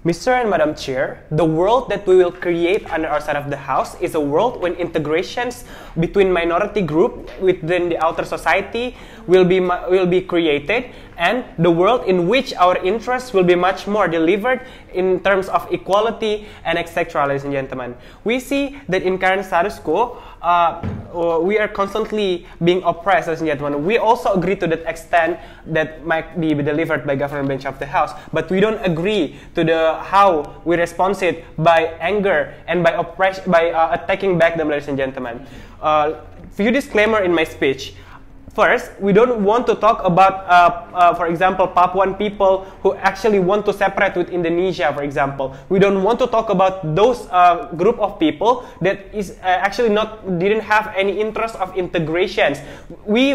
Mr. and Madam Chair, the world that we will create under our side of the house is a world when integrations between minority group within the outer society will be created, and the world in which our interests will be much more delivered in terms of equality and etc. Ladies and gentlemen, we see that in current status quo, we are constantly being oppressed, ladies and gentlemen. We also agree to that extent that might be delivered by government branch of the house, but we don't agree to the how we respond it by anger and by attacking back them, ladies and gentlemen. Few disclaimer in my speech. First, we don't want to talk about, for example, Papuan people who actually want to separate with Indonesia, for example. We don't want to talk about those group of people that is actually didn't have any interest of integrations. We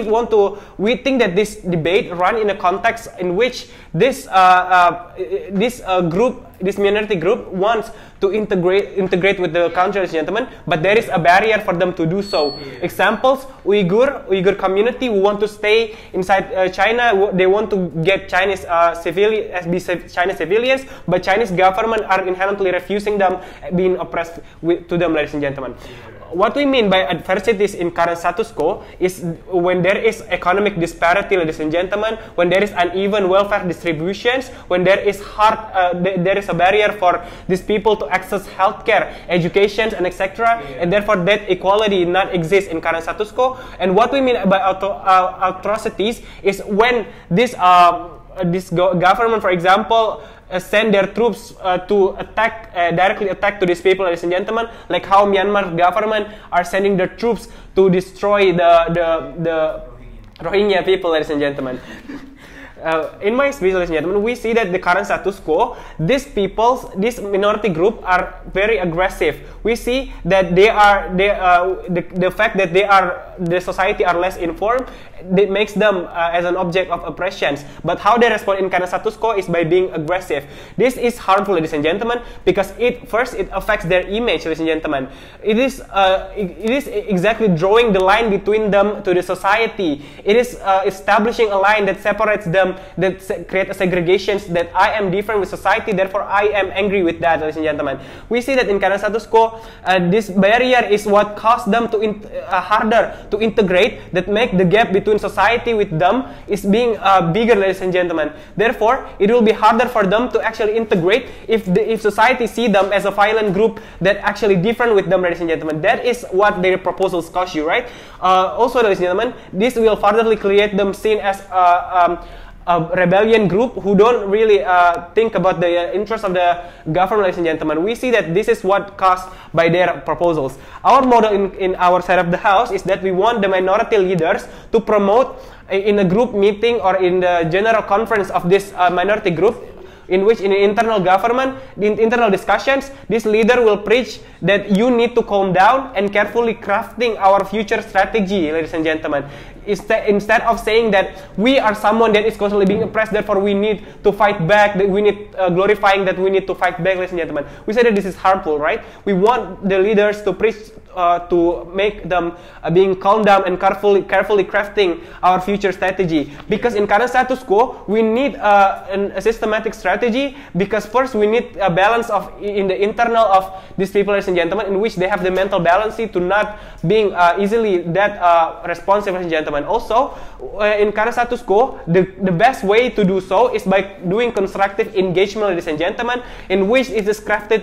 think that this debate run in a context in which this minority group wants to integrate with the country, ladies and gentlemen, but there is a barrier for them to do so. Yeah. Examples: Uyghur community who want to stay inside China. They want to get Chinese Chinese civilians, but Chinese government are inherently refusing them, being oppressed to them, ladies and gentlemen. What we mean by adversities in current status quo is when there is economic disparity, ladies and gentlemen, when there is uneven welfare distributions, when there is there is a barrier for these people to access healthcare, education, and etc. Yeah. And therefore that equality not exists in current status quo. And what we mean by atrocities is when this government, for example, send their troops to attack, directly attack to these people, ladies and gentlemen, like how Myanmar government are sending their troops to destroy the Rohingya people, ladies and gentlemen. In my speech, ladies and gentlemen, we see that the current status quo, this minority group are very aggressive. We see that the fact that the society are less informed, that makes them as an object of oppressions. But how they respond in current status quo is by being aggressive. This is harmful, ladies and gentlemen, because it affects their image, ladies and gentlemen. It is exactly drawing the line between them to the society. It is establishing a line that separates them, that create a segregations, that I am different with society, therefore I am angry with that, ladies and gentlemen. We see that in current status quo, this barrier is what caused them to harder to integrate, that make the gap between society with them is being bigger, ladies and gentlemen. Therefore, it will be harder for them to actually integrate if society see them as a violent group that actually different with them, ladies and gentlemen. That is what their proposals cause you, right? Also, ladies and gentlemen, this will furtherly create them seen as a rebellion group who don't really think about the interest of the government, ladies and gentlemen. We see that this is what caused by their proposals. Our model in our side of the house is that we want the minority leaders to promote in a group meeting or in the general conference of this minority group, in which in internal government, in internal discussions, this leader will preach that you need to calm down and carefully crafting our future strategy, ladies and gentlemen. Instead of saying that we are someone that is constantly being oppressed, therefore we need to fight back, that we need glorifying that we need to fight back, ladies and gentlemen. We say that this is harmful, right? We want the leaders to preach, to make them being calm down and carefully crafting our future strategy. Because in current status quo, we need a systematic strategy, because first we need a balance in the internal of these people, ladies and gentlemen, in which they have the mental balance to not being easily that responsive, ladies and gentlemen. Also, in current status quo, the best way to do so is by doing constructive engagement, ladies and gentlemen, in which it is crafted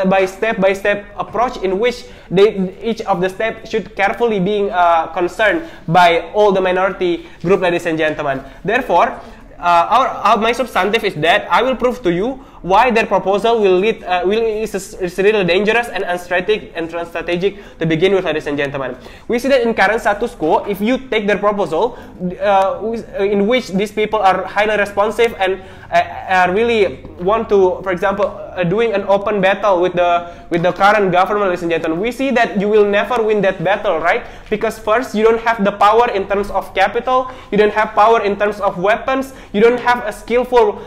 by step-by-step approach, in which each of the steps should carefully being concerned by all the minority group, ladies and gentlemen. Therefore, my substantive is that I will prove to you why their proposal is really dangerous and unstrategic to begin with, ladies and gentlemen. We see that in current status quo, if you take their proposal, in which these people are highly responsive and really want to, for example, doing an open battle with the current government, ladies and gentlemen, we see that you will never win that battle, right? Because first, you don't have the power in terms of capital, you don't have power in terms of weapons, you don't have a skillful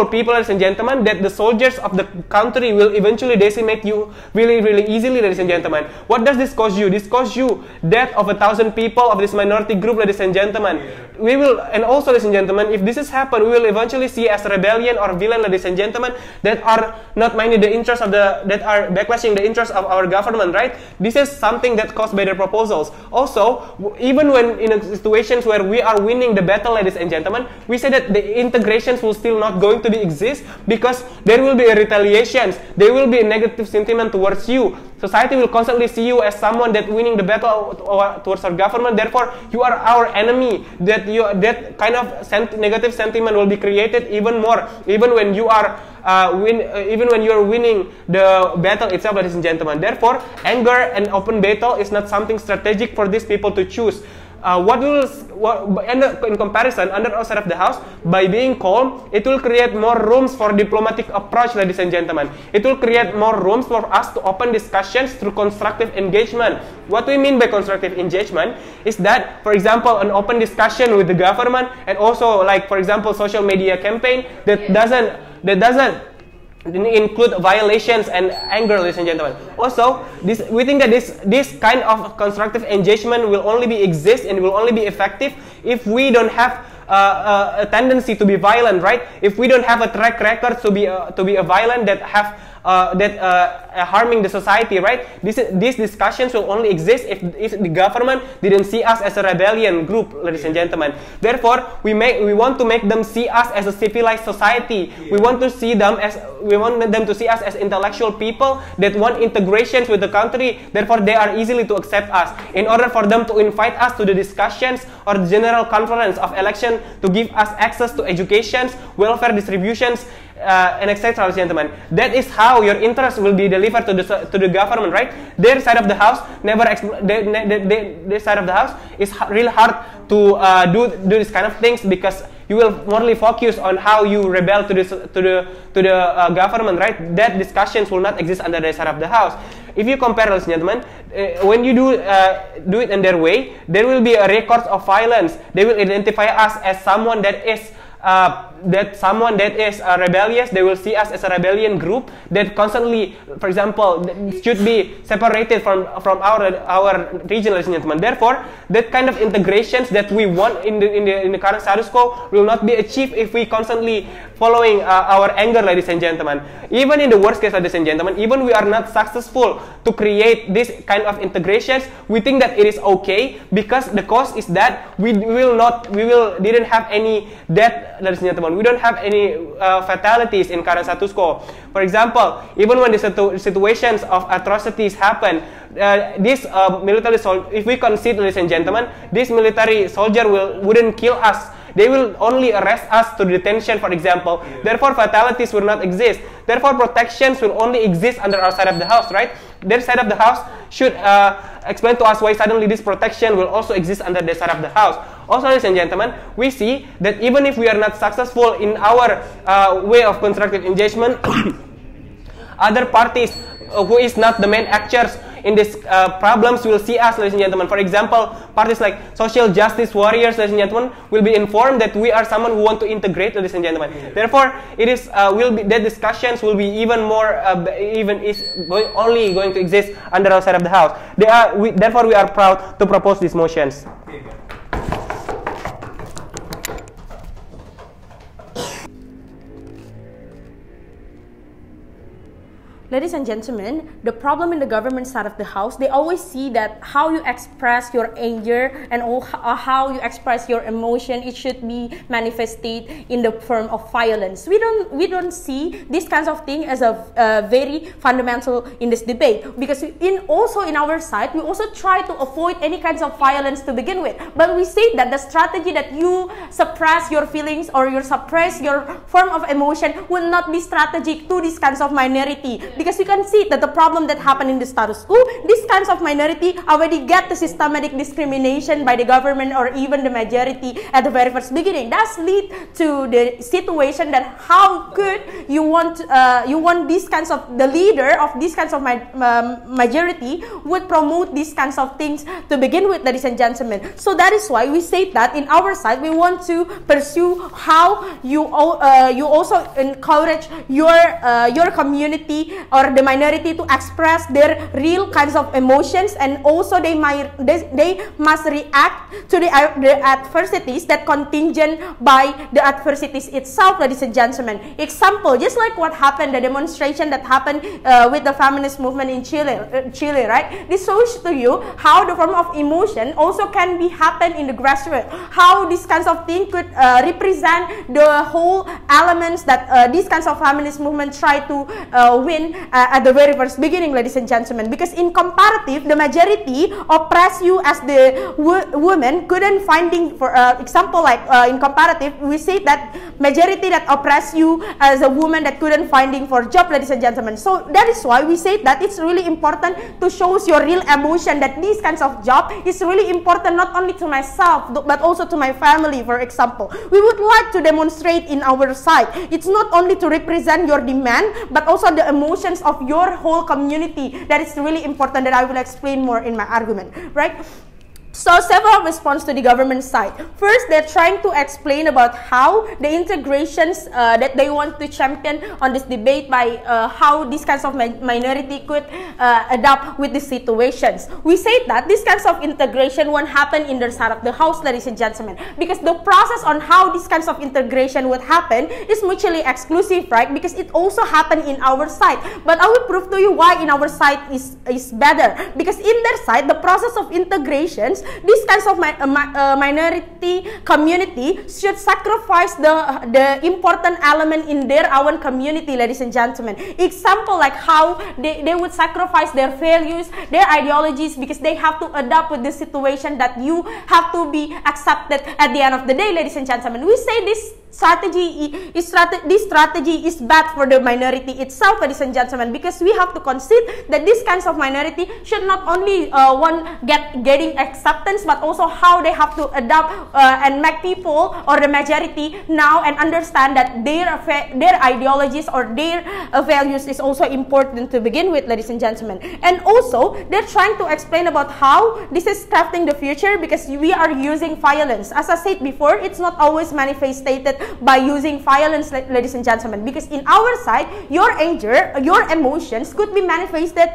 people, ladies and gentlemen, informed that the soldiers of the country will eventually decimate you really easily, ladies and gentlemen. What does this cause you? This cause you death of 1,000 people of this minority group, ladies and gentlemen. We will, and also, ladies and gentlemen, if this has happened, we will eventually see as rebellion or villain, ladies and gentlemen, that are not minding the interest of that are backlashing the interest of our government, right? This is something that caused by their proposals. Also, even when in situations where we are winning the battle, ladies and gentlemen, we say that the integrations will still not going to be exist because there will be a retaliations. There will be a negative sentiment towards you. Society will constantly see you as someone that winning the battle towards our government. Therefore, you are our enemy. That kind of negative sentiment will be created even more, even when you are winning the battle itself, ladies and gentlemen. Therefore, anger and open battle is not something strategic for these people to choose. In comparison, under outside of the house, by being calm, it will create more rooms for diplomatic approach, ladies and gentlemen. It will create more rooms for us to open discussions through constructive engagement. What we mean by constructive engagement is that, for example, an open discussion with the government, and also, like, for example, social media campaign that doesn't include violations and anger, ladies and gentlemen. Also, we think that this kind of constructive engagement will only be exist and will only be effective if we don't have a tendency to be violent, right? If we don't have a track record to be a violent that harming the society, right? These discussions will only exist if the government didn't see us as a rebellion group, ladies and gentlemen. Therefore, we want to make them see us as a civilized society. We want them to see us as intellectual people that want integrations with the country. Therefore, they are easily to accept us. In order for them to invite us to the discussions or the general conference of election to give us access to educations, welfare distributions, and etc., gentlemen. That is how your interest will be delivered to the government, right? Their side of the house their side of the house is really hard to do this kind of things, because you will morely focus on how you rebel to the government, right? That discussions will not exist under their side of the house. If you compare, ladies and gentlemen, when you do it in their way, there will be a record of violence. They will identify us as someone that is rebellious. They will see us as a rebellion group that constantly, for example, should be separated from our region, ladies and gentlemen. Therefore, that kind of integrations that we want in the current status quo will not be achieved if we constantly following our anger, ladies and gentlemen. Even in the worst case, ladies and gentlemen, even we are not successful to create this kind of integrations, we think that it is okay, because the cause is that we didn't have any death, ladies and gentlemen. We don't have any fatalities in current status quo. For example, even when the situations of atrocities happen, this military soldier, if we consider, ladies and gentlemen, this military soldier wouldn't kill us. They will only arrest us to detention, for example. Therefore, fatalities will not exist. Therefore, protections will only exist under our side of the house, right? Their side of the house should explain to us why suddenly this protection will also exist under their side of the house. Also, ladies and gentlemen, we see that even if we are not successful in our way of constructive engagement, other parties who is not the main actors in these problems will see us, ladies and gentlemen. For example, parties like social justice warriors, ladies and gentlemen, will be informed that we are someone who want to integrate, ladies and gentlemen. Therefore, it is that discussions will be even more only going to exist under our side of the house. Therefore, we are proud to propose these motions. Ladies and gentlemen, the problem in the government side of the house, they always see that how you express your anger and how you express your emotion, it should be manifested in the form of violence. We don't see this kinds of thing as a very fundamental in this debate, because also in our side, we also try to avoid any kinds of violence to begin with. But we say that the strategy that you suppress your feelings or you suppress your form of emotion will not be strategic to these kinds of minority. because you can see that the problem that happened in the status quo, these kinds of minority already get the systematic discrimination by the government or even the majority at the very first beginning. That's lead to the situation that how could you want these kinds of, the leader of these kinds of majority would promote these kinds of things to begin with, ladies and gentlemen. So that is why we say that in our side we want to pursue how you also encourage your community or the minority to express their real kinds of emotions, and also they must react to the adversities that contingent by the adversities itself, ladies and gentlemen. Example, just like what happened, the demonstration that happened with the feminist movement in Chile, right? This shows to you how the form of emotion also can be happen in the grassroots, how these kinds of things could represent the whole elements that these kinds of feminist movement try to win at the very first beginning, ladies and gentlemen. Because in comparative, the majority oppress you as the woman couldn't finding, for example, like in comparative, we say that majority that oppress you as a woman that couldn't finding for job, ladies and gentlemen. So that is why we say that it's really important to show your real emotion, that these kinds of job is really important not only to myself but also to my family. For example, we would like to demonstrate in our side, it's not only to represent your demand but also the emotions of your whole community. That is really important, that I will explain more in my argument, right? So several response to the government side. First, they're trying to explain about how the integrations that they want to champion on this debate by how these kinds of minority could adapt with these situations. We say that these kinds of integration won't happen in the side of the house, ladies and gentlemen, because the process on how these kinds of integration would happen is mutually exclusive, right? Because it also happened in our side. But I will prove to you why in our side is better. Because in their side, the process of integrations, these kinds of minority community should sacrifice the important element in their own community, ladies and gentlemen. Example, like how they would sacrifice their values, their ideologies, because they have to adapt with the situation that you have to be accepted at the end of the day, ladies and gentlemen. We say this strategy is bad for the minority itself, ladies and gentlemen, because we have to concede that these kinds of minority should not only getting acceptance, but also how they have to adapt and make people or the majority now and understand that their ideologies or their values is also important to begin with, ladies and gentlemen. And also they're trying to explain about how this is crafting the future, because we are using violence. As I said before, it's not always manifested by using violence, ladies and gentlemen, because in our side, your anger, your emotions could be manifested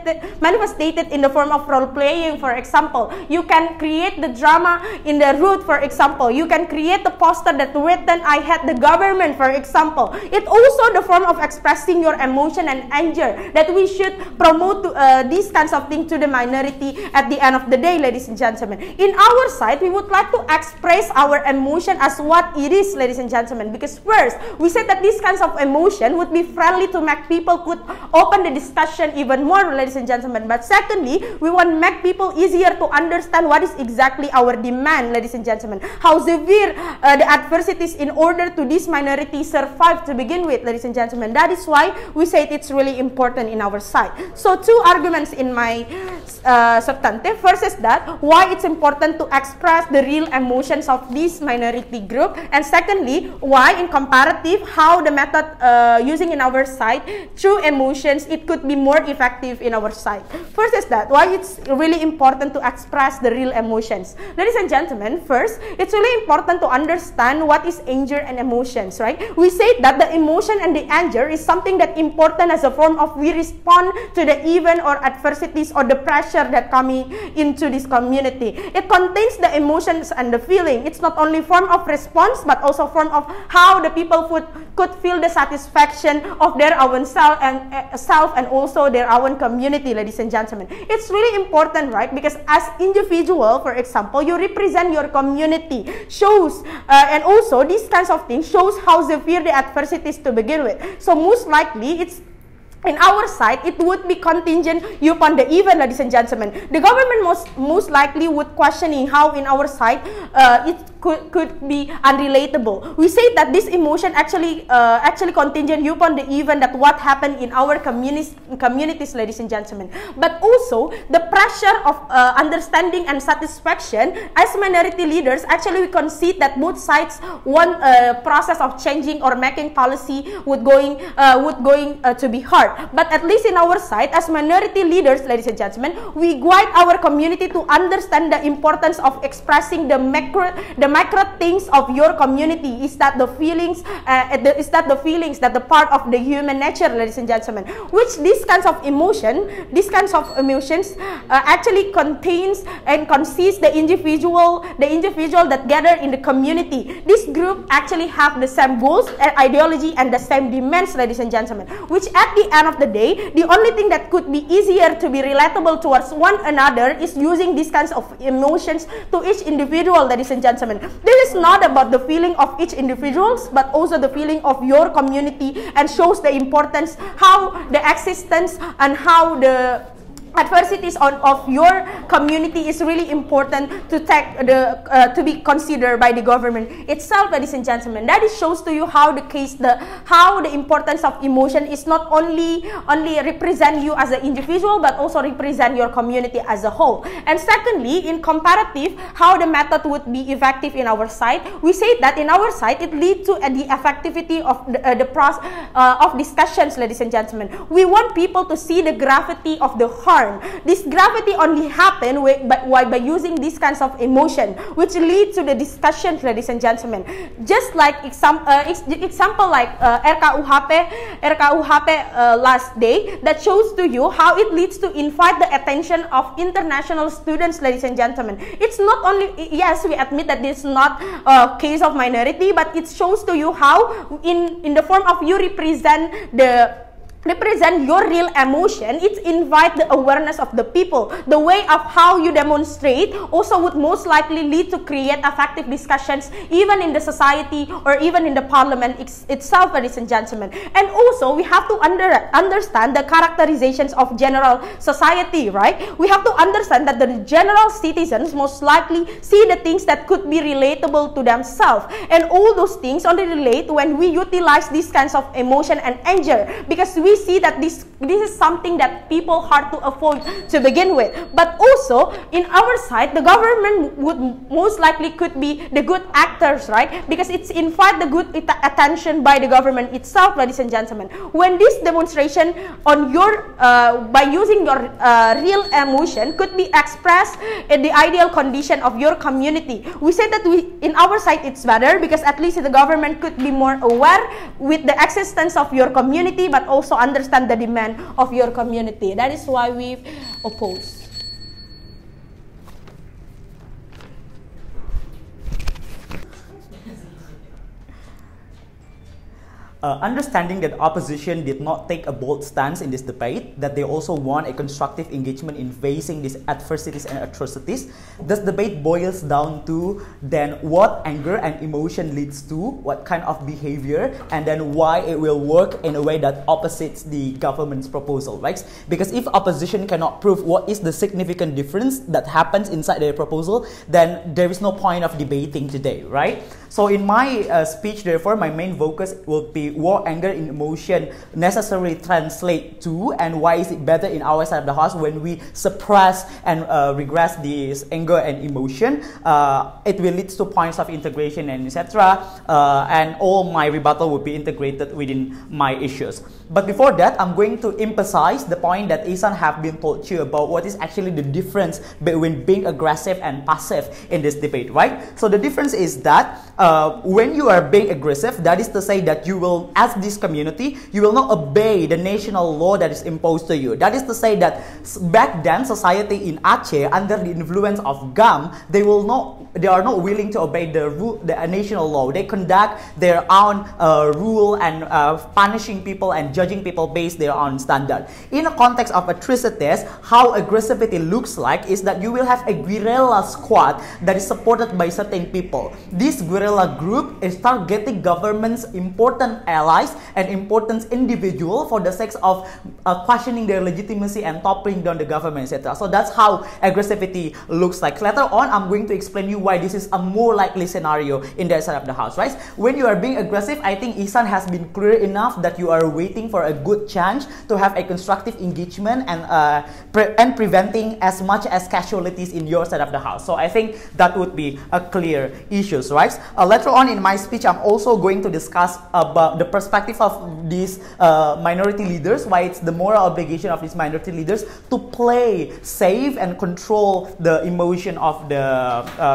in the form of role playing. For example, you can create the drama in the route. For example, you can create the poster that written "I hate the government." For example, it also the form of expressing your emotion and anger that we should promote these kinds of things to the minority at the end of the day, ladies and gentlemen. In our side, we would like to express our emotion as what it is, ladies and gentlemen. Because first, we said that these kinds of emotion would be friendly to make people could open the discussion even more, ladies and gentlemen. But secondly, we want to make people easier to understand what is exactly our demand, ladies and gentlemen. How severe the adversities in order to this minority survive to begin with, ladies and gentlemen. That is why we say it's really important in our side. So two arguments in my substantive. First is that why it's important to express the real emotions of this minority group, and secondly, why in comparative how the method using in our side through emotions it could be more effective in our side. First is that why it's really important to express the real emotions, ladies and gentlemen. First, it's really important to understand what is anger and emotions, right? We say that the emotion and the anger is something that important as a form of we respond to the event or adversities or the pressure that coming into this community. It contains the emotions and the feeling. It's not only form of response but also form of how the people could feel the satisfaction of their own self and also their own community, ladies and gentlemen. It's really important, right? Because as individual, for example, you represent your community, shows and also these kinds of things shows how severe the adversities to begin with. So most likely it's in our side, it would be contingent upon the event, ladies and gentlemen. The government most likely would questioning how in our side could be unrelatable. We say that this emotion actually contingent upon the event that what happened in our communities, ladies and gentlemen. But also the pressure of understanding and satisfaction as minority leaders. Actually, we concede that both sides want a process of changing or making policy would going to be hard. But at least in our side, as minority leaders, ladies and gentlemen, we guide our community to understand the importance of expressing the macro things of your community. Is that the feelings? That the part of the human nature, ladies and gentlemen, which these kinds of emotions actually contains and consists the individual that gather in the community. This group actually have the same goals and ideology and the same demands, ladies and gentlemen, which at the end of the day, the only thing that could be easier to be relatable towards one another is using these kinds of emotions to each individual, ladies and gentlemen. This is not about the feeling of each individuals, but also the feeling of your community, and shows the importance, how the existence and how the adversities of your community is really important to to be considered by the government itself, ladies and gentlemen. That it shows to you how the importance of emotion is not only represent you as an individual, but also represent your community as a whole. And secondly, in comparative, how the method would be effective in our side, we say that in our side it leads to the effectivity of the process of discussions, ladies and gentlemen. We want people to see the gravity of the harm. This gravity only happen by using these kinds of emotion, which lead to the discussions, ladies and gentlemen. Just like example like RKUHP last day, that shows to you how it leads to invite the attention of international students, ladies and gentlemen. It's not only, yes, we admit that this is not a case of minority, but it shows to you how in the form of you represent your real emotion. It invite the awareness of the people. The way of how you demonstrate also would most likely lead to create effective discussions even in the society or even in the parliament itself, ladies and gentlemen. And also we have to understand the characterizations of general society, right? We have to understand that the general citizens most likely see the things that could be relatable to themselves, and all those things only relate when we utilize these kinds of emotion and anger, because we see that this is something that people hard to avoid to begin with. But also in our side, the government would most likely could be the good actors, right? Because it's invite the good attention by the government itself, ladies and gentlemen. When this demonstration on your by using your real emotion could be expressed in the ideal condition of your community, we say that in our side it's better, because at least the government could be more aware with the existence of your community, but also understand the demand of your community. That is why we oppose. Understanding that opposition did not take a bold stance in this debate, that they also want a constructive engagement in facing these adversities and atrocities, this debate boils down to then what anger and emotion leads to, what kind of behavior, and then why it will work in a way that opposites the government's proposal, right? Because if opposition cannot prove what is the significant difference that happens inside their proposal, then there is no point of debating today, right? So in my speech, therefore, my main focus will be what anger and emotion necessarily translate to, and why is it better in our side of the house when we suppress and regress this anger and emotion. It will lead to points of integration and etc. And all my rebuttal will be integrated within my issues. But before that, I'm going to emphasize the point that Iksan have been told you about what is actually the difference between being aggressive and passive in this debate, right? So the difference is that when you are being aggressive, that is to say that you will, as this community, you will not obey the national law that is imposed to you. That is to say that back then, society in Aceh, under the influence of GAM, they are not willing to obey the national law. They conduct their own rule and punishing people and judging people based their own standard. In a context of atrocities, how aggressivity looks like is that you will have a guerrilla squad that is supported by certain people. This guerrilla group is targeting government's important allies and important individual for the sake of questioning their legitimacy and toppling down the government, etc. So that's how aggressivity looks like. Later on, I'm going to explain you why this is a more likely scenario in that side of the house, right? When you are being aggressive, I think Iksan has been clear enough that you are waiting for a good chance to have a constructive engagement and preventing as much as casualties in your side of the house. So I think that would be a clear issue, right? Later on in my speech, I'm also going to discuss about the perspective of these minority leaders, why it's the moral obligation of these minority leaders to play safe and control the emotion of the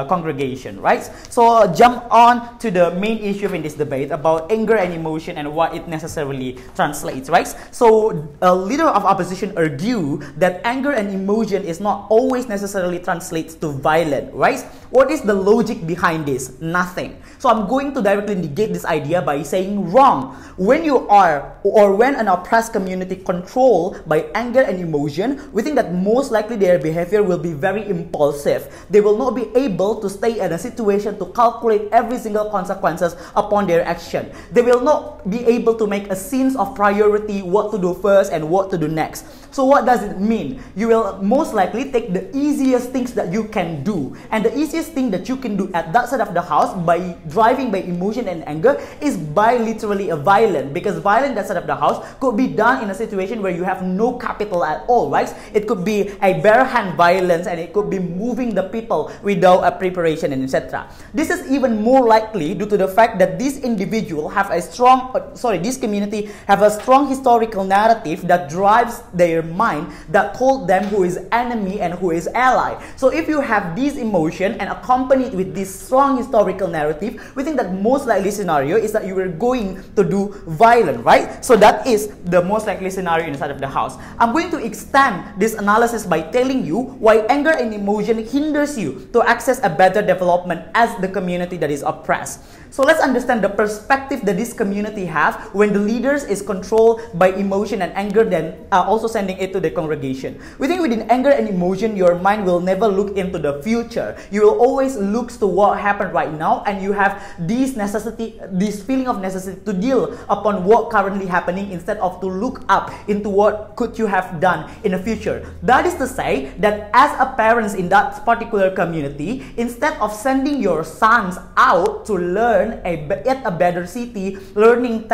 congregation, right? So jump on to the main issue in this debate about anger and emotion and what it necessarily translates, right? So a leader of opposition argue that anger and emotion is not always necessarily translates to violent, right? What is the logic behind this? Nothing. So I'm going to directly negate this idea by saying wrong. When you are, or when an oppressed community controlled by anger and emotion, we think that most likely their behavior will be very impulsive. They will not be able to stay in a situation to calculate every single consequences upon their action. They will not be able to make a sense of priority, what to do first and what to do next. So what does it mean? You will most likely take the easiest things that you can do. And the easiest thing that you can do at that side of the house by driving by emotion and anger is by literally a violent. Because violent that side of the house could be done in a situation where you have no capital at all, right? It could be a bare hand violence and it could be moving the people without a preparation and etc. This is even more likely due to the fact that these individuals have a strong, this community have a strong historical narrative that drives their mind, that told them who is enemy and who is ally. So if you have this emotion and accompanied with this strong historical narrative, we think that most likely scenario is that you are going to do violent, right? So that is the most likely scenario inside of the house. I'm going to extend this analysis by telling you why anger and emotion hinders you to access a better development as the community that is oppressed. So let's understand the perspective that this community have when the leaders is controlled by emotion and anger, then also sending it to the congregation. We think within anger and emotion, your mind will never look into the future. You will always look to what happened right now, and you have this necessity, this feeling of necessity to deal upon what currently happening instead of to look up into what could you have done in the future. That is to say that as a parents in that particular community, instead of sending your sons out to learn at a better city, learning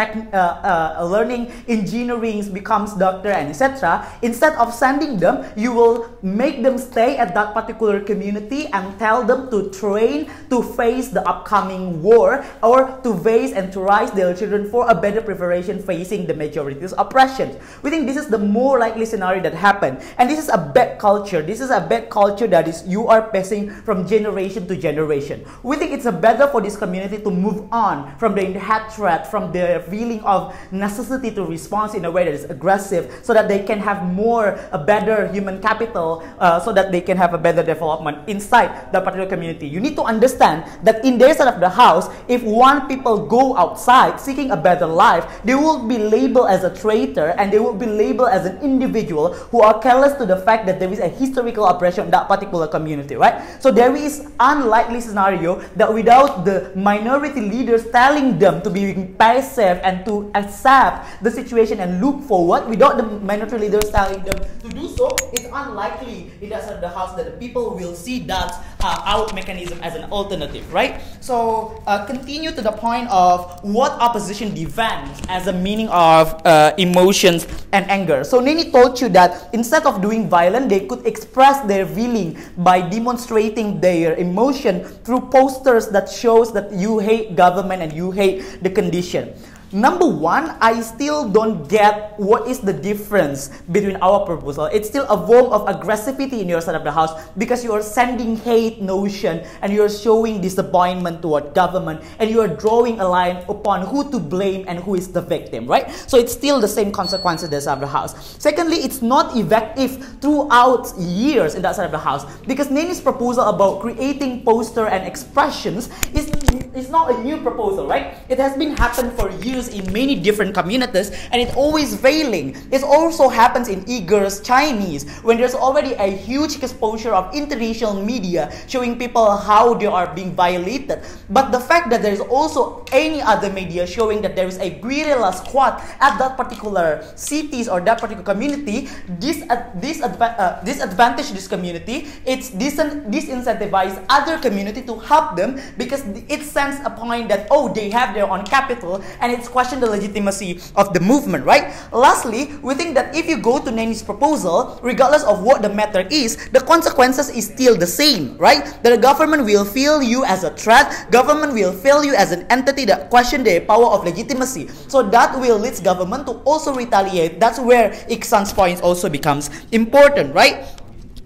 engineering, becomes doctor and etc. Instead of sending them, you will make them stay at that particular community and tell them to train to face the upcoming war, or to face and to raise their children for a better preparation facing the majority's oppression. We think this is the more likely scenario that happened, and this is a bad culture. This is a bad culture that is you are passing from generation to generation. We think it's better for this community to move on from the hatred, from the feeling of necessity to respond in a way that is aggressive, so that they can have a better human capital, so that they can have a better development inside the particular community. You need to understand that in their side of the house, if one people go outside seeking a better life, they will be labeled as a traitor, and they will be labeled as an individual who are careless to the fact that there is a historical oppression in that particular community, right? So there is unlikely scenario that without the minority leaders telling them to be passive and to accept the situation and look forward, without the minority leaders telling them to do so, it's unlikely in that side of the house that the people will see that out mechanism as an alternative, right? So continue to the point of what opposition defends as a meaning of emotions and anger. So Neny told you that instead of doing violence, they could express their feeling by demonstrating their emotion through posters that shows that you hate government and you hate the condition. Number one, I still don't get what is the difference between our proposal. It's still a form of aggressivity in your side of the house because you are sending hate notion and you are showing disappointment toward government and you are drawing a line upon who to blame and who is the victim, right? So it's still the same consequences in that side of the house. Secondly, it's not effective throughout years in that side of the house because Neny's proposal about creating poster and expressions is not a new proposal, right? It has been happened for years used in many different communities, and it's always failing. It also happens in Uyghurs, Chinese, when there's already a huge exposure of international media showing people how they are being violated. But the fact that there is also any other media showing that there is a guerrilla squad at that particular cities or that particular community, disadvantage this community. It's disincentivize other community to help them, because it sends a point that, oh, they have their own capital, and it's question the legitimacy of the movement, right? Lastly, we think that if you go to Neny's proposal, regardless of what the matter is, the consequences is still the same, right? That the government will feel you as a threat, government will feel you as an entity that question their power of legitimacy. So that will lead government to also retaliate. That's where Iksan's point also becomes important, right?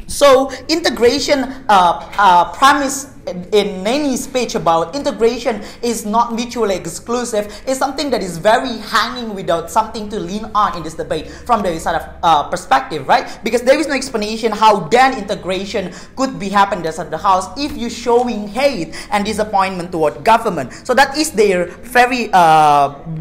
So integration premise in Neny's speech about integration is not mutually exclusive is something that is very hanging without something to lean on in this debate from the side of perspective, right? Because there is no explanation how then integration could be happening inside the house if you showing hate and disappointment toward government. So that is their very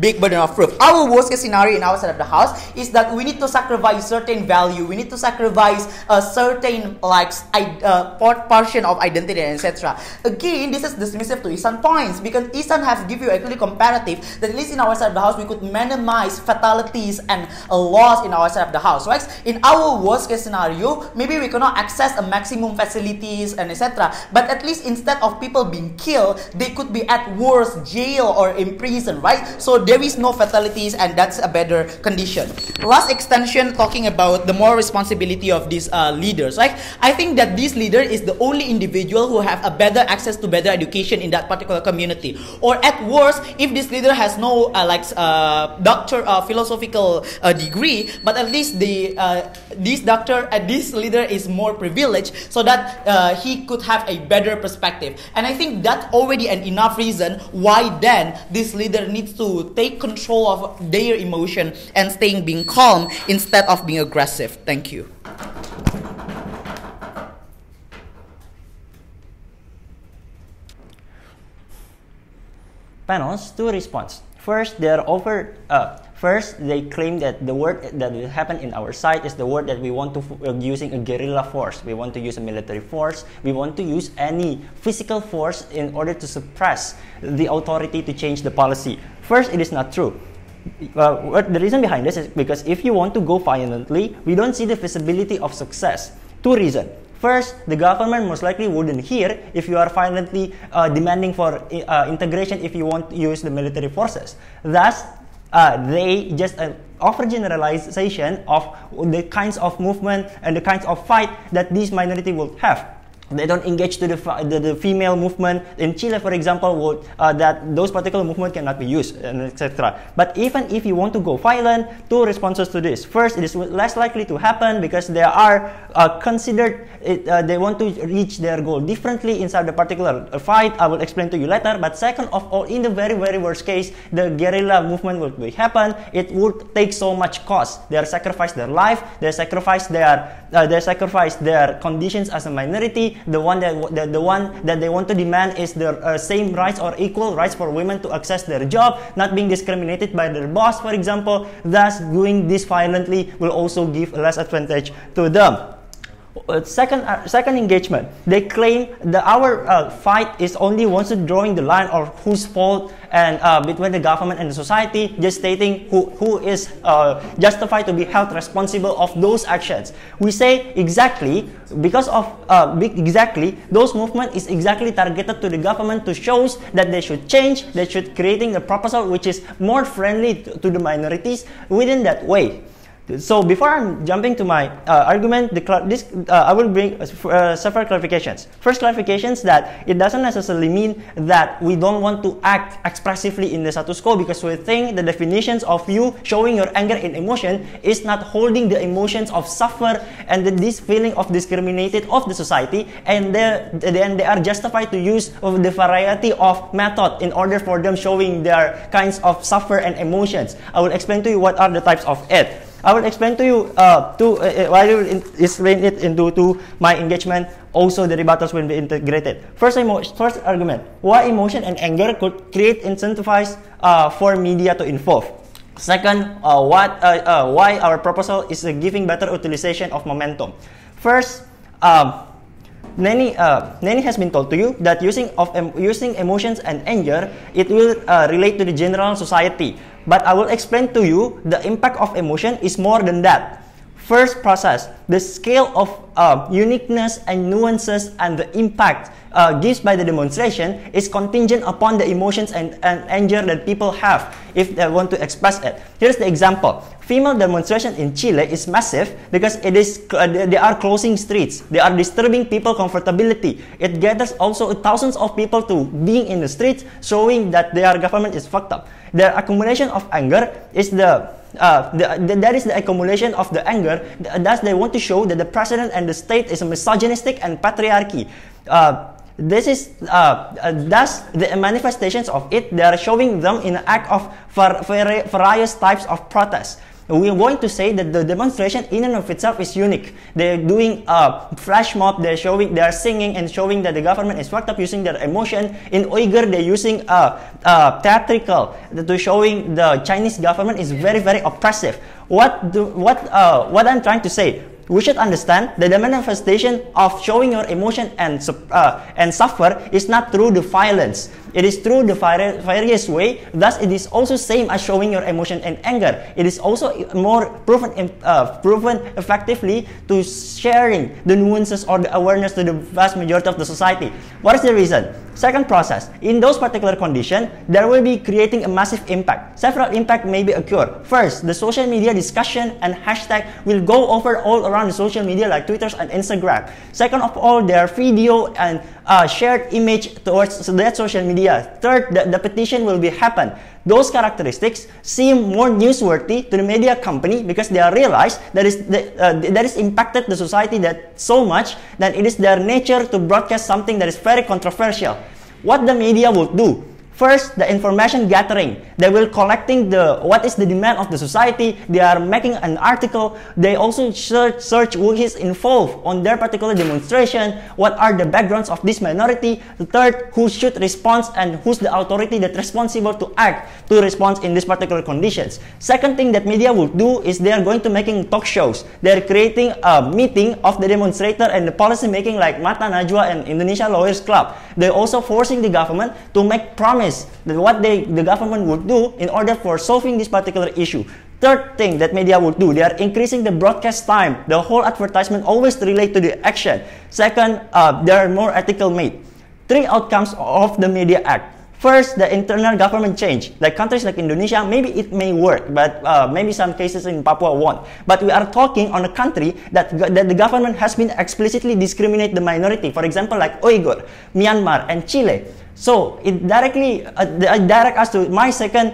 big burden of proof. Our worst case scenario in our side of the house is that we need to sacrifice certain value, we need to sacrifice a certain portion of identity, etc. Again, this is dismissive to Iksan points, because Iksan have give you a clear comparative that at least in our side of the house we could minimize fatalities and loss in our side of the house, right? In our worst case scenario, maybe we cannot access a maximum facilities and etc. But at least instead of people being killed, they could be at worst jail or in prison, right? So there is no fatalities, and that's a better condition. Last extension, talking about the moral responsibility of these leaders, right? I think that this leader is the only individual who have a better access to better education in that particular community. Or at worst, if this leader has no philosophical degree, but at least this leader is more privileged, so that he could have a better perspective. And I think that's already an enough reason why then this leader needs to take control of their emotion and being calm instead of being aggressive. Thank you. Panels, two response. First, First, they claim that the word that will happen in our side is the word that we want to using a guerrilla force. We want to use a military force. We want to use any physical force in order to suppress the authority to change the policy. First, it is not true. The reason behind this is because if you want to go violently, we don't see the feasibility of success. Two reasons. First, the government most likely wouldn't hear if you are violently demanding for integration if you want to use the military forces. Thus, they just offer generalization of the kinds of movement and the kinds of fight that this minority will have. They don't engage to the female movement. In Chile, for example, that those particular movements cannot be used, etc. But even if you want to go violent, two responses to this. First, it is less likely to happen because they are considered, they want to reach their goal differently inside the particular fight. I will explain to you later. But second of all, in the very, very worst case, the guerrilla movement will happen. It would take so much cost. They sacrifice their life. They sacrifice their conditions as a minority. The one that they want to demand is the same rights or equal rights for women to access their job, not being discriminated by their boss, for example. Thus, doing this violently will also give less advantage to them. Second engagement, they claim that our fight is only once drawing the line of whose fault and between the government and the society, just stating who is justified to be held responsible of those actions. We say exactly because of those movement is exactly targeted to the government to show that they should change, they should creating a proposal which is more friendly to the minorities within that way. So before I'm jumping to my argument, I will bring several clarifications. First clarifications that it doesn't necessarily mean that we don't want to act expressively in the status quo, because we think the definitions of you showing your anger and emotion is not holding the emotions of suffer and this feeling of discriminated of the society, and then they are justified to use of the variety of method in order for them showing their kinds of suffer and emotions. I will explain to you what are the types of it. I will explain to you I will explain it into my engagement. Also, the rebuttals will be integrated. First argument: why emotion and anger could create incentivize for media to involve. Second, why our proposal is giving better utilization of momentum. First, Neny has been told to you that using emotions and anger, it will relate to the general society. But I will explain to you the impact of emotion is more than that. First process, the scale of uniqueness and nuances and the impact given by the demonstration is contingent upon the emotions and anger that people have if they want to express it. Here's the example. Female demonstration in Chile is massive because they are closing streets. They are disturbing people comfortability. It gathers also thousands of people to being in the streets, showing that their government is fucked up. Their accumulation of anger is that is the accumulation of the anger. Thus, they want to show that the president and the state is misogynistic and patriarchy. This is thus the manifestations of it. They are showing them in an act of various types of protest. We are going to say that the demonstration in and of itself is unique. They're doing a flash mob. They are singing and showing that the government is fucked up using their emotion. In Uyghur, they're using theatrical to showing the Chinese government is very, very oppressive. What I'm trying to say, we should understand that the manifestation of showing your emotion and suffer is not through the violence. It is through the various way. Thus, it is also same as showing your emotion and anger. It is also more proven effectively to sharing the nuances or the awareness to the vast majority of the society. What is the reason? Second process. In those particular conditions, there will be creating a massive impact. Several impact may be occur. First, the social media discussion and hashtag will go over all around the social media like Twitter and Instagram. Second of all, their video and shared image towards that social media. Third, the petition will be happen. Those characteristics seem more newsworthy to the media company because they are realized that is impacted the society that so much that it is their nature to broadcast something that is very controversial. What the media will do? First, the information gathering. They will collecting what is the demand of the society. They are making an article. They also search who is involved on their particular demonstration. What are the backgrounds of this minority? The third, who should respond and who's the authority that's responsible to act to respond in these particular conditions. Second thing that media will do is they are going to making talk shows. They are creating a meeting of the demonstrator and the policy making like Mata Najwa and Indonesia Lawyers Club. They're also forcing the government to make promise that what the government would do in order for solving this particular issue. Third thing that media would do, they are increasing the broadcast time. The whole advertisement always relate to the action. Second, there are more article made. Three outcomes of the media act. First, the internal government change. Like countries like Indonesia, maybe it may work, but maybe some cases in Papua won't. But we are talking on a country that the government has been explicitly discriminate the minority. For example, like Uyghur, Myanmar, and Chile. So it directly direct us to my second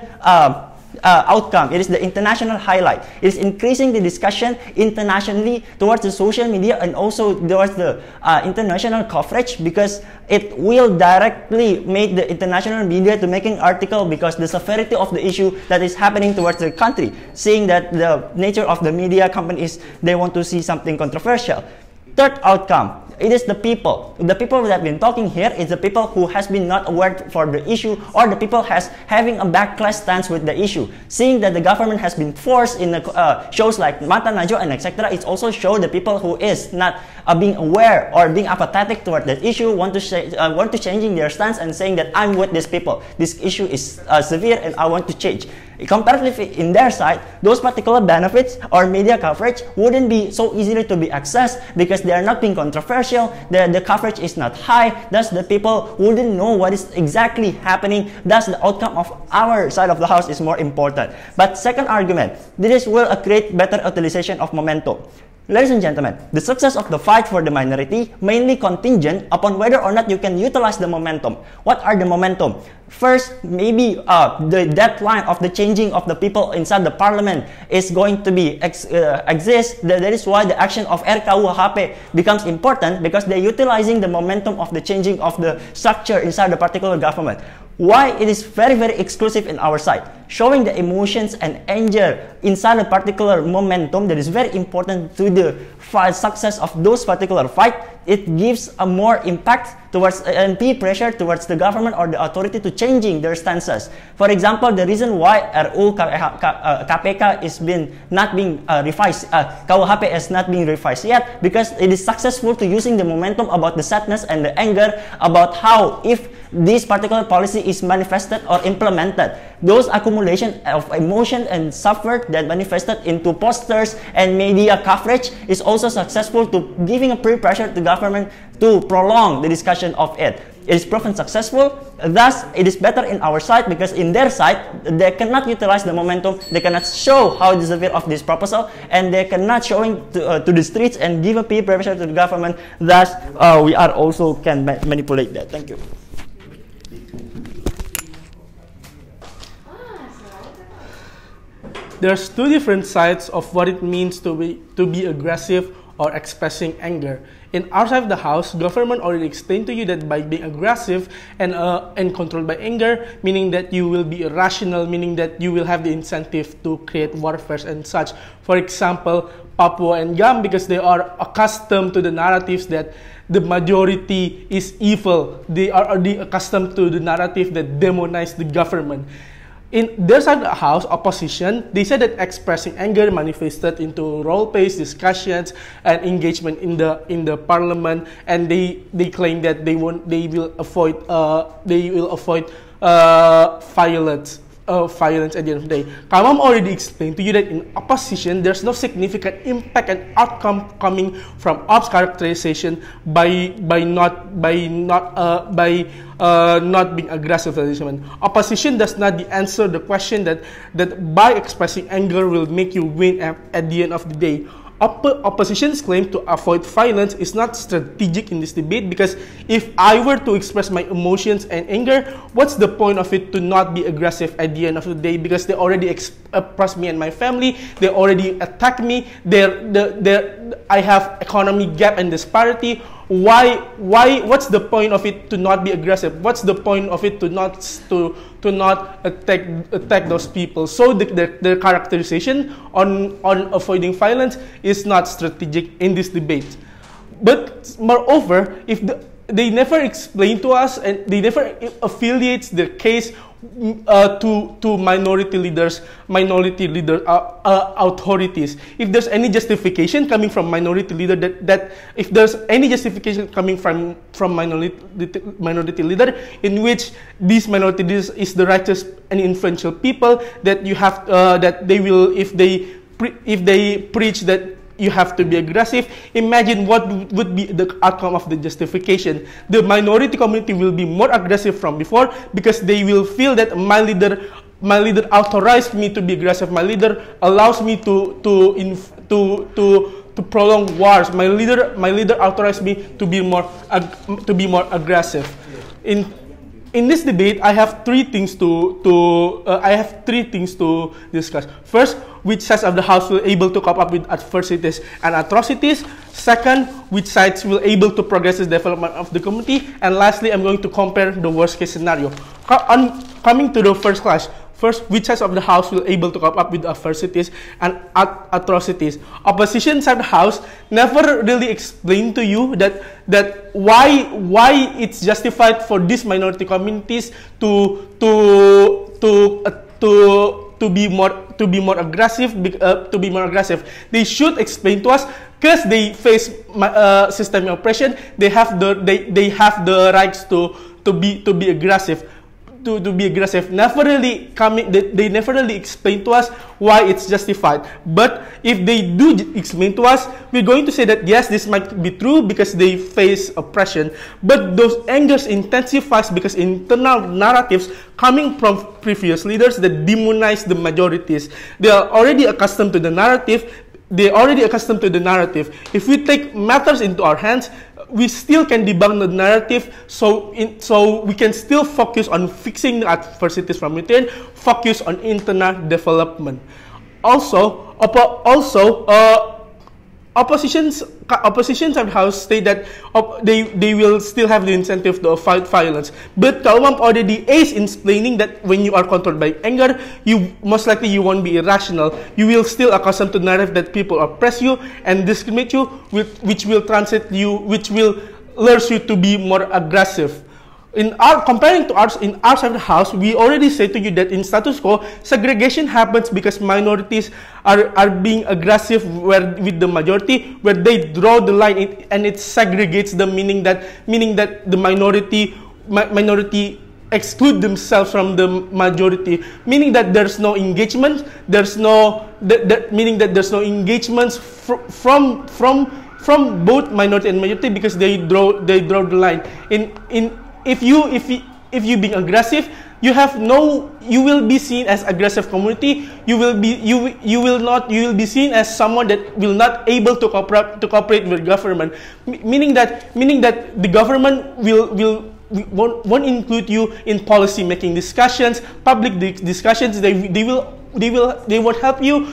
outcome. It is the international highlight. It is increasing the discussion internationally towards the social media and also towards the international coverage because it will directly make the international media to making article because the severity of the issue that is happening towards the country, seeing that the nature of the media companies, they want to see something controversial. Third outcome, it is the people. The people that have been talking here is the people who has been not aware for the issue or the people having a backlash stance with the issue. Seeing that the government has been forced in the shows like Mata Najwa and etc. It also shows the people who is not being aware or being apathetic toward that issue want to changing their stance and saying that I'm with these people. This issue is severe and I want to change. Comparatively, in their side, those particular benefits or media coverage wouldn't be so easily to be accessed because they are not being controversial, the coverage is not high, thus the people wouldn't know what is exactly happening, thus the outcome of our side of the house is more important. But second argument, this will create better utilization of momentum. Ladies and gentlemen, the success of the fight for the minority mainly contingent upon whether or not you can utilize the momentum. What are the momentum? First, maybe the deadline of the changing of the people inside the parliament is going to be exist. That is why the action of RKUHP becomes important because they're utilizing the momentum of the changing of the structure inside the particular government. why it is very, very exclusive in our side. Showing the emotions and anger inside a particular momentum that is very important to the success of those particular fight. It gives a more impact towards and peer pressure towards the government or the authority to changing their stances. For example, the reason why RUU KPK is not being revised, KUHP is not being revised yet, because it is successful to using the momentum about the sadness and the anger about how if this particular policy is manifested or implemented, those accumulation of emotion and suffer that manifested into posters and media coverage is also successful to giving a peer pressure to government to prolong the discussion of it. It is proven successful, thus it is better in our side because in their side they cannot utilize the momentum, they cannot show how it is severe of this proposal, and they cannot showing to the streets and give a peer pressure to the government. Thus we are also can manipulate that. Thank you. There's two different sides of what it means to be aggressive or expressing anger. In our side of the house, government already explained to you that by being aggressive and controlled by anger, meaning that you will be irrational, meaning that you will have the incentive to create warfare and such. For example, Papua and Gam, because they are accustomed to the narratives that the majority is evil. They are already accustomed to the narrative that demonize the government. In their side of the house, opposition, they said that expressing anger manifested into role-plays, discussions, and engagement in the parliament, and they claim that they will avoid violence. Violence at the end of the day. Kamam already explained to you that in opposition, there's no significant impact and outcome coming from ops characterization by not being aggressive. Opposition does not answer the question that by expressing anger will make you win at the end of the day. Opposition's claim to avoid violence is not strategic in this debate, because if I were to express my emotions and anger, what's the point of it to not be aggressive at the end of the day? Because they already oppress me and my family, they already attack me, I have economy gap and disparity. What's the point of it to not be aggressive? What's the point of it to not attack those people? So the characterization on avoiding violence is not strategic in this debate. But moreover, if they never explain to us and they never affiliates the case to minority leaders, authorities. If there's any justification coming from minority leader, that if there's any justification coming from minority leader in which these minority leaders is the righteous and influential people, that you have that they will, if they preach that you have to be aggressive, imagine what would be the outcome of the justification. The minority community will be more aggressive from before, because they will feel that my leader authorized me to be aggressive. My leader allows me to prolong wars. My leader authorized me to be more aggressive. In this debate, I have three things to discuss. First, which sides of the house will able to cope up with adversities and atrocities. Second, which sides will able to progress the development of the community. And lastly, I'm going to compare the worst case scenario. Coming to the first class. First, which sides of the house will able to cope up with adversities and atrocities? Opposition side of the house never really explained to you that why it's justified for these minority communities to be more aggressive. They should explain to us, because they face systemic oppression. They have the rights to be aggressive. To be aggressive. They never really explain to us why it's justified. But if they do explain to us, we're going to say that yes, this might be true because they face oppression. But those angers intensifies because internal narratives coming from previous leaders that demonize the majorities. They are already accustomed to the narrative. If we take matters into our hands, we still can debunk the narrative, so we can still focus on fixing the adversities from within, focus on internal development. Also, oppositions of the House state that they will still have the incentive to fight violence. But Umam already is explaining that when you are controlled by anger, you most likely you won't be irrational. You will still accustomed to the narrative that people oppress you and discriminate you, which will translate you, which will lure you to be more aggressive. Comparing to ours, in our side of the house, we already say to you that in status quo, segregation happens because minorities are being aggressive with the majority, where they draw the line and it segregates them, meaning that the minority exclude themselves from the majority, meaning that there's no engagement, meaning that there's no engagements from both minority and majority because they draw the line. If you being aggressive, you will be seen as aggressive community. You will be seen as someone that will not able to cooperate with government, meaning that the government won't include you in policy making discussions, public discussions. They won't help you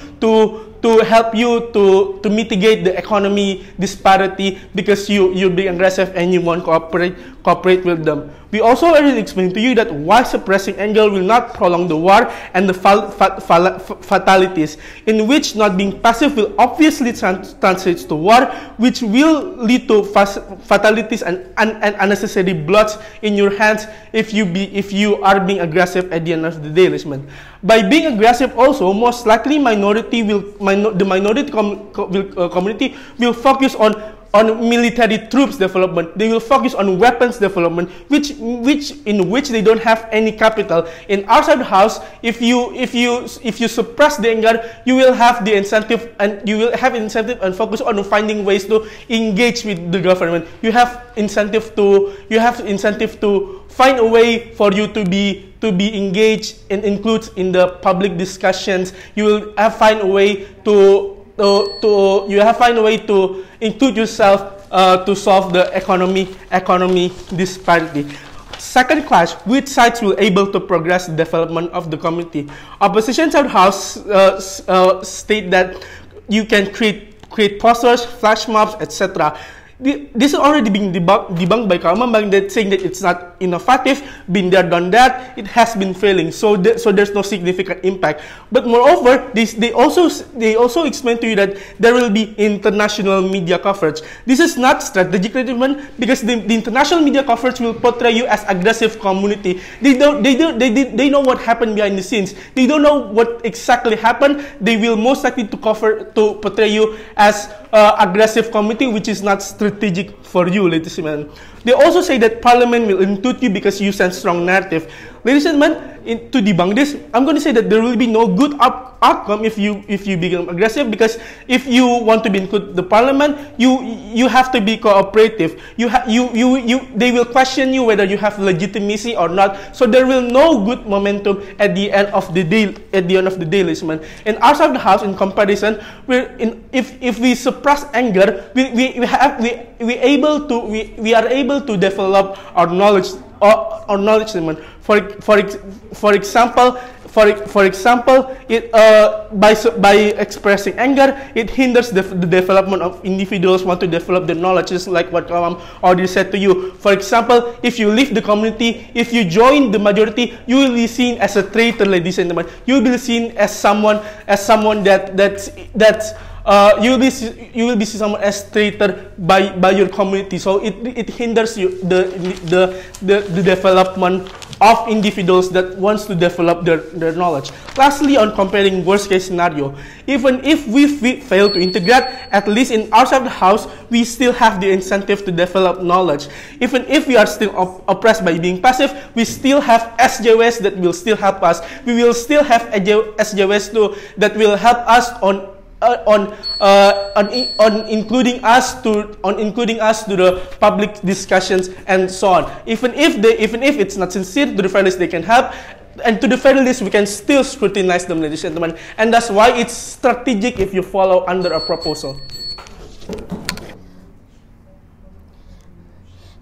to mitigate the economy disparity because you're being aggressive and you won't cooperate with them. We also already explained to you that while suppressing anger will not prolong the war and the fatalities, in which not being passive will obviously translate to war, which will lead to fatalities and unnecessary bloods in your hands if you are being aggressive at the end of the day, listening. By being aggressive, also most likely the minority community will focus on military troops development. They will focus on weapons development, in which they don't have any capital. In our side of the house, if you suppress the anger, you will have the incentive and focus on finding ways to engage with the government. You have incentive to find a way for you to be engaged and include in the public discussions. You will find a way to include yourself to solve the economy disparity. Second clash, which sides will able to progress the development of the community? Opposition side house state that you can create posters, flash mobs, etc. This is already being debunked by Umam, that saying that it's not innovative, been there, done that, it has been failing, so there's no significant impact. But moreover, they also explain to you that there will be international media coverage. This is not strategically driven because the international media coverage will portray you as aggressive community. They know what happened behind the scenes. They don't know what exactly happened. They will most likely to portray you as aggressive community, which is not strategic for you, ladies and gentlemen. They also say that Parliament will include you because you send strong narrative. Ladies and gentlemen, to debunk this, I'm going to say that there will be no good outcome if you become aggressive, because if you want to be included the Parliament, you have to be cooperative. They will question you whether you have legitimacy or not. So there will no good momentum at the end of the day. Ladies and gentlemen, in our side of the house, in comparison, if we suppress anger, we are able to develop our knowledge. For example, by expressing anger, it hinders the development of individuals want to develop their knowledge, just like what Umam already said to you. For example, if you leave the community, if you join the majority, you will be seen as a traitor, ladies and gentlemen. You will be seen as someone you will be seen someone as traitor by your community. So it hinders you the development of individuals that wants to develop their knowledge. Lastly, on comparing worst case scenario, even if we fail to integrate, at least in our side of the house, we still have the incentive to develop knowledge. Even if we are still oppressed by being passive, we still have SJWs that will still help us. We will still have SJWs too that will help us on including us to the public discussions and so on. Even if it's not sincere, to the very least they can help, and to the very least we can still scrutinize them, ladies and gentlemen. And that's why it's strategic if you follow under a proposal.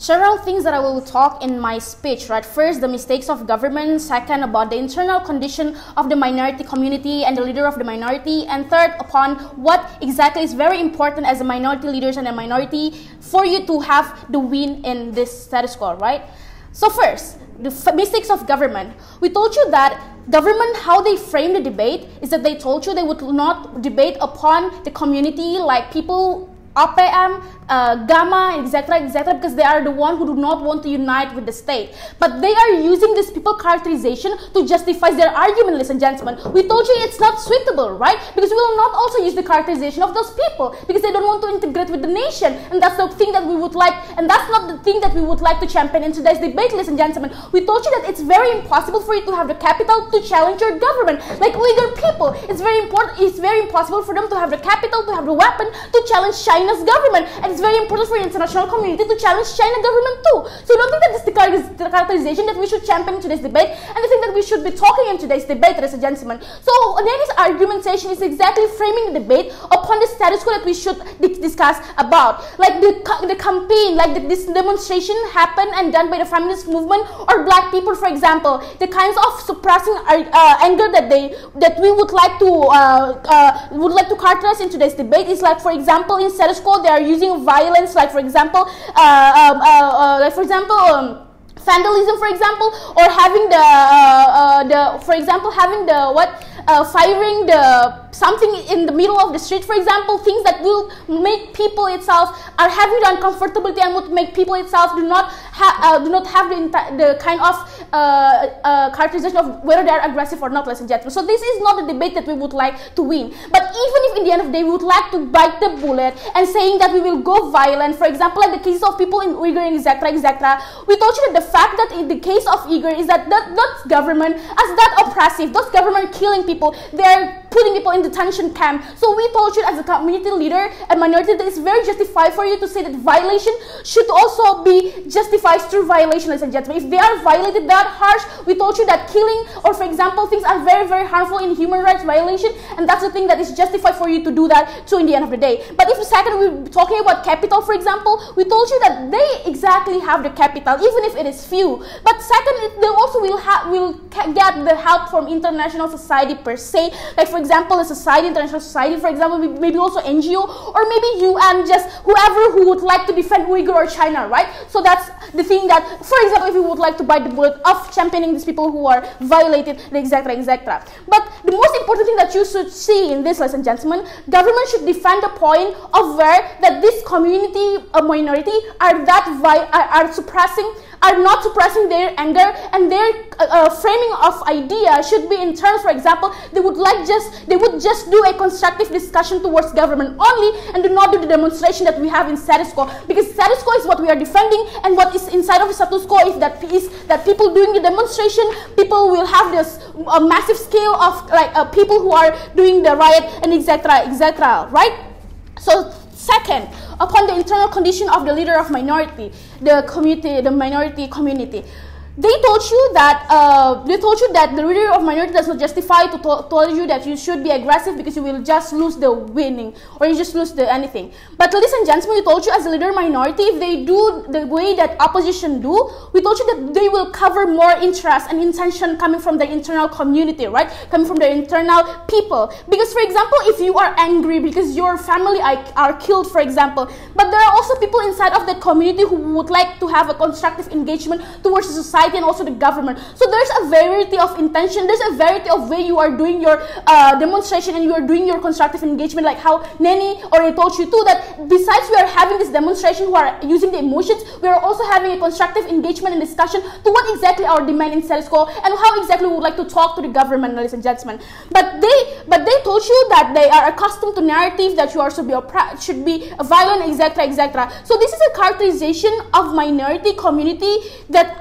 several things that I will talk in my speech, right? First, the mistakes of government. Second, about the internal condition of the minority community and the leader of the minority. And third, upon what exactly is very important as a minority leaders and a minority for you to have the win in this status quo, right? So first, the mistakes of government. We told you that government, how they frame the debate is that they told you they would not debate upon the community like people, APM, Gamma, etc., etc., because they are the one who do not want to unite with the state. But they are using this people characterization to justify their argument, ladies and gentlemen. We told you it's not suitable, right? Because we will not also use the characterization of those people because they don't want to integrate with the nation. And that's the thing that we would like, and that's not the thing that we would like to champion in today's debate, ladies and gentlemen. We told you that it's very impossible for you to have the capital to challenge your government. Like Uyghur people, it's very impossible for them to have the capital, to have the weapon to challenge China's government. And it's very important for the international community to challenge China government too. So I don't think that this is the characterization that we should champion in today's debate, and I think that we should be talking in today's debate, ladies and gentlemen. So Neny's argumentation is exactly framing the debate upon the status quo that we should discuss about. Like the campaign, like this demonstration happened and done by the feminist movement or black people, for example. The kinds of suppressing anger that we would like to characterize in today's debate is like, for example, in status quo they are using violence, like for example, vandalism, for example, or having firing something in the middle of the street, for example, things that will make people itself are having the uncomfortability and would make people itself do not have the kind of characterization of whether they are aggressive or not, ladies and gentlemen. So this is not a debate that we would like to win. But even if in the end of the day we would like to bite the bullet and saying that we will go violent, for example, like the cases of people in Uyghur, etc., etc., we told you that the fact that in the case of Uyghur is that government as that oppressive, those government killing people, they are putting people in detention camp. So we told you as a community leader and minority that it's very justified for you to say that violation should also be justified through violation, ladies and gentlemen. If they are violated that harsh, we told you that killing or, for example, things are very, very harmful in human rights violation, and that's the thing that is justified for you to do that too in the end of the day. But if second we're talking about capital, for example, we told you that they exactly have the capital, even if it is few. But second, they also will get the help from international society per se, like for example, a society, international society, for example, maybe also NGO, or maybe UN, just whoever who would like to defend Uyghur or China, right? So that's the thing that, for example, if you would like to bite the bullet of championing these people who are violated, etc., etc. But the most important thing that you should see in this, ladies and gentlemen, government should defend the point of where that this community, a minority, are not suppressing their anger, and their framing of idea should be in terms, for example, they would just do a constructive discussion towards government only and do not do the demonstration that we have in status quo, because status quo is what we are defending, and what is inside of the status quo is that people doing the demonstration, people will have this massive scale of people who are doing the riot and etc., etc., right? So second, upon the internal condition of the leader of minority, the minority community, they told you that the leader of minority does not justify to tell you that you should be aggressive because you will just lose the winning or you just lose the anything. But ladies and gentlemen, we told you as a leader minority, if they do the way that opposition do, we told you that they will cover more interest and intention coming from the internal community, right? Coming from the internal people. Because for example, if you are angry because your family are killed, for example, but there are also people inside of the community who would like to have a constructive engagement towards the society and also the government. So there's a variety of intention, there's a variety of way you are doing your demonstration and you are doing your constructive engagement, like how Neny already told you too, that besides we are having this demonstration who are using the emotions, we are also having a constructive engagement and discussion to what exactly our demand in status quo and how exactly we would like to talk to the government, ladies and gentlemen. But they told you that they are accustomed to narrative that you are should be violent, etc., etc. So this is a characterization of minority community that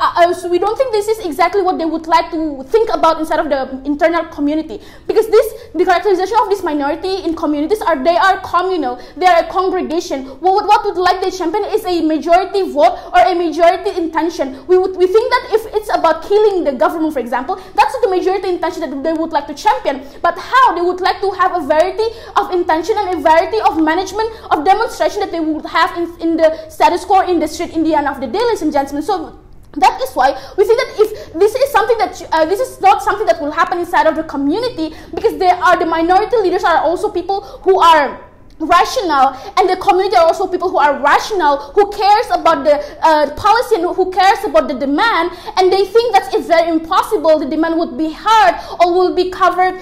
we don't think this is exactly what they would like to think about inside of the internal community, because the characterization of this minority in communities they are communal, they are a congregation. What would like they champion is a majority vote or a majority intention. We think that if it's about killing the government, for example, that's the majority intention that they would like to champion. But how they would like to have a variety of intention and a variety of management of demonstration that they would have in the status quo in the street in the end of the day, ladies and gentlemen. So that is why we think that if this is something that this is not something that will happen inside of the community, because the minority leaders are also people who are rational, and the community are also people who are rational, who cares about the policy and who cares about the demand, and they think that it's very impossible the demand would be heard or will be covered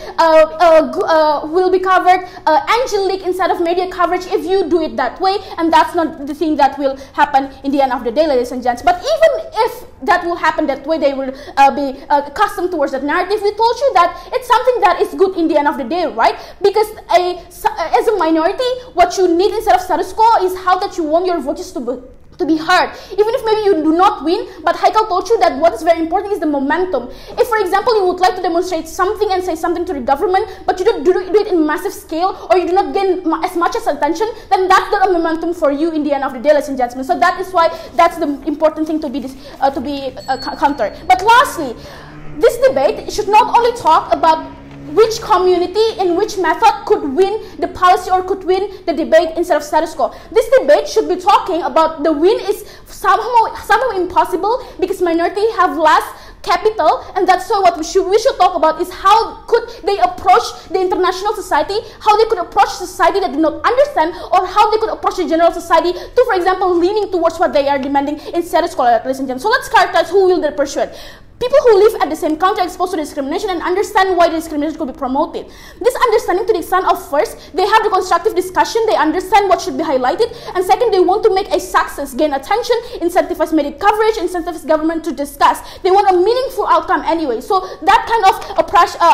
angelic inside of media coverage if you do it that way, and that's not the thing that will happen in the end of the day, ladies and gents. But even if that will happen that way, they will be accustomed towards that narrative. We told you that it's something that is good in the end of the day, right? Because as a minority, what you need instead of status quo is how that you want your voices to be heard. Even if maybe you do not win, but Haykal told you that what is very important is the momentum. If, for example, you would like to demonstrate something and say something to the government, but you don't do it in massive scale, or you do not gain as much as attention, then that's not a momentum for you in the end of the day, ladies and gentlemen. So that is why that's the important thing to be countered. But lastly, this debate should not only talk about which community in which method could win the policy or could win the debate instead of status quo. This debate should be talking about the win is somehow impossible because minority have less capital, and that's why what we should talk about is how could they approach the international society, how they could approach society that do not understand, or how they could approach the general society to, for example, leaning towards what they are demanding in status quo, ladies and gentlemen. So let's characterize who will they persuade. People who live at the same country exposed to discrimination and understand why the discrimination could be promoted. This understanding to the extent of first, they have the constructive discussion, they understand what should be highlighted, and second, they want to make a success, gain attention, incentivize media coverage, incentivize government to discuss. They want a meaningful outcome anyway, so that kind of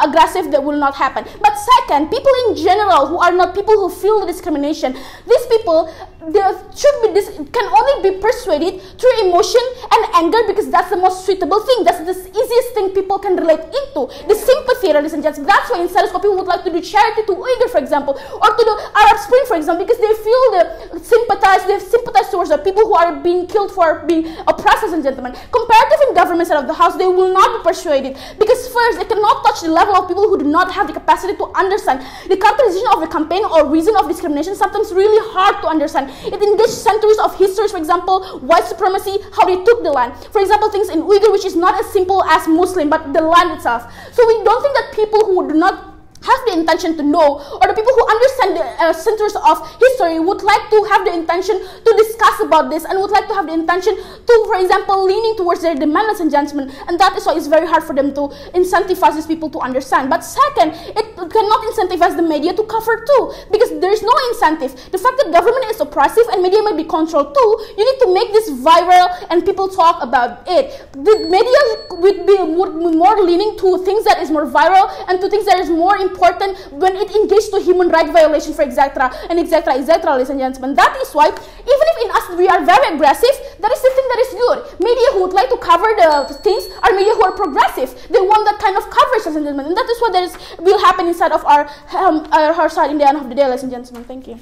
aggressive that will not happen. But second, people in general who are not people who feel the discrimination, these people, can only be persuaded through emotion and anger because that's the most suitable thing. That's the easiest thing people can relate into. The sympathy, ladies and gentlemen. That's why in status quo people would like to do charity to Uyghur, for example, or to the Arab Spring, for example, because they feel they sympathize towards the people who are being killed for being oppressed, ladies and gentlemen. Comparative in government side of the house, they will not be persuaded because first, they cannot touch the level of people who do not have the capacity to understand. The characterization of the campaign or reason of discrimination is sometimes really hard to understand. It engaged centuries of history, for example, white supremacy, how they took the land. For example, things in Uyghur, which is not as simple as Muslim, but the land itself. So we don't think that people who do not have the intention to know, or the people who understand the centers of history would like to have the intention to discuss about this and would like to have the intention to, for example, leaning towards their demand, ladies and gentlemen, and that is why it's very hard for them to incentivize these people to understand. But second, it cannot incentivize the media to cover too, because there is no incentive. The fact that government is oppressive and media may be controlled too, you need to make this viral and people talk about it. The media would be more leaning to things that is more viral and to things that is more important when it engages to human right violation, for etc. and etc. ladies and gentlemen. That is why, even if in us we are very aggressive, that is the thing that is good. Media who would like to cover the things are media who are progressive. They want that kind of coverage, ladies and gentlemen, and that is what will happen inside of our side in the end of the day, ladies and gentlemen. Thank you.